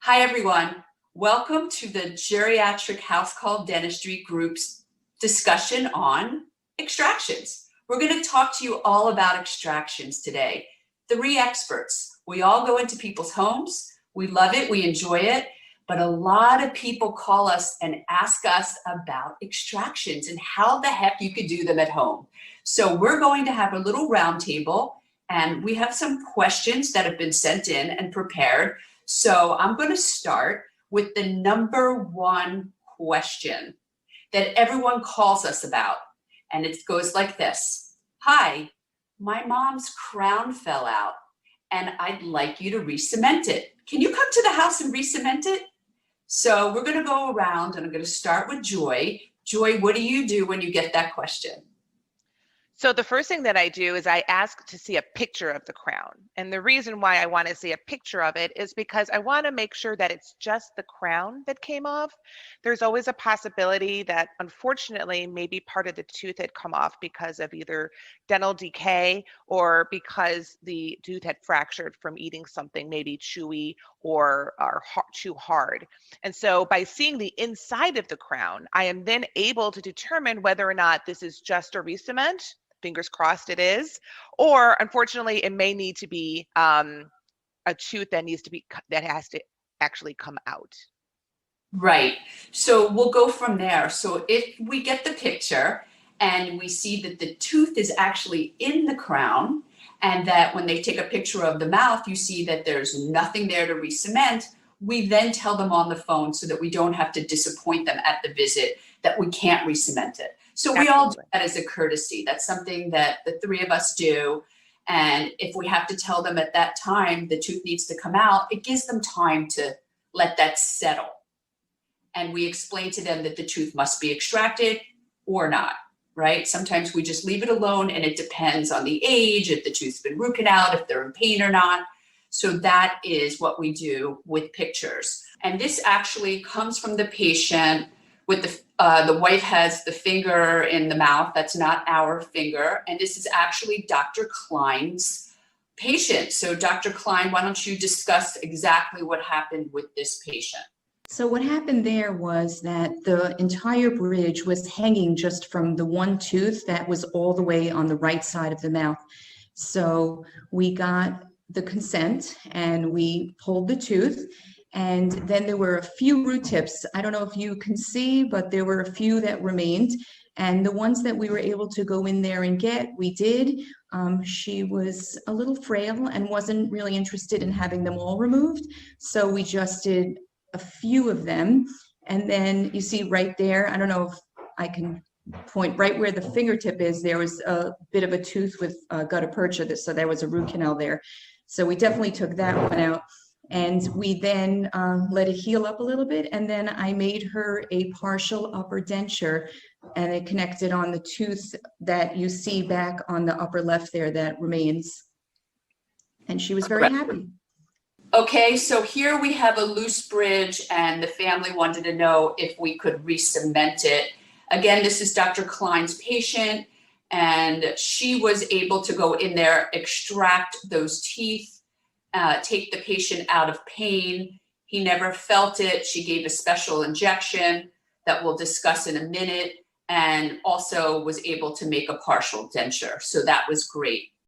Hi, everyone. Welcome to the Geriatric House Call Dentistry Group's discussion on extractions. We're going to talk to you all about extractions today. Three experts. We all go into people's homes. We love it. We enjoy it. But a lot of people call us and ask us about extractions and how the heck you could do them at home. So we're going to have a little roundtable, and we have some questions that have been sent in and prepared. So I'm going to start with the number one question that everyone calls us about. And it goes like this. Hi, my mom's crown fell out and I'd like you to re-cement it. Can you come to the house and re-cement it? So we're going to go around and I'm going to start with Joy. Joy, what do you do when you get that question? So the first thing that I do is I ask to see a picture of the crown. And the reason why I want to see a picture of it is because I want to make sure that it's just the crown that came off. There's always a possibility that unfortunately maybe part of the tooth had come off because of either dental decay or because the tooth had fractured from eating something maybe chewy or too hard. And so by seeing the inside of the crown, I am then able to determine whether or not this is just a re-cement. Fingers crossed it is, or unfortunately it may need to be a tooth that has to actually come out. Right. So we'll go from there. So if we get the picture and we see that the tooth is actually in the crown, and that when they take a picture of the mouth, you see that there's nothing there to re-cement, we then tell them on the phone so that we don't have to disappoint them at the visit that we can't re-cement it. So we all do that as a courtesy. That's something that the three of us do. And if we have to tell them at that time the tooth needs to come out, it gives them time to let that settle. And we explain to them that the tooth must be extracted or not, right? Sometimes we just leave it alone and it depends on the age, if the tooth's been root canaled, if they're in pain or not. So that is what we do with pictures. And this actually comes from the patient with the wife has the finger in the mouth. That's not our finger. And this is actually Dr. Klein's patient. So Dr. Klein, why don't you discuss exactly what happened with this patient? So what happened there was that the entire bridge was hanging just from the one tooth that was all the way on the right side of the mouth. So we got the consent and we pulled the tooth. And then there were a few root tips. I don't know if you can see, but there were a few that remained. And the ones that we were able to go in there and get, we did. She was a little frail and wasn't really interested in having them all removed. So we just did a few of them. And then you see right there, I don't know if I can point right where the fingertip is, there was a bit of a tooth with gutta percha, so there was a root canal there. So we definitely took that one out. And we then let it heal up a little bit. And then I made her a partial upper denture and it connected on the tooth that you see back on the upper left there that remains. And she was very happy. Okay, so here we have a loose bridge and the family wanted to know if we could re-cement it. Again, this is Dr. Klein's patient and she was able to go in there, extract those teeth, take the patient out of pain. He never felt it. She gave a special injection that we'll discuss in a minute and also was able to make a partial denture. So that was great.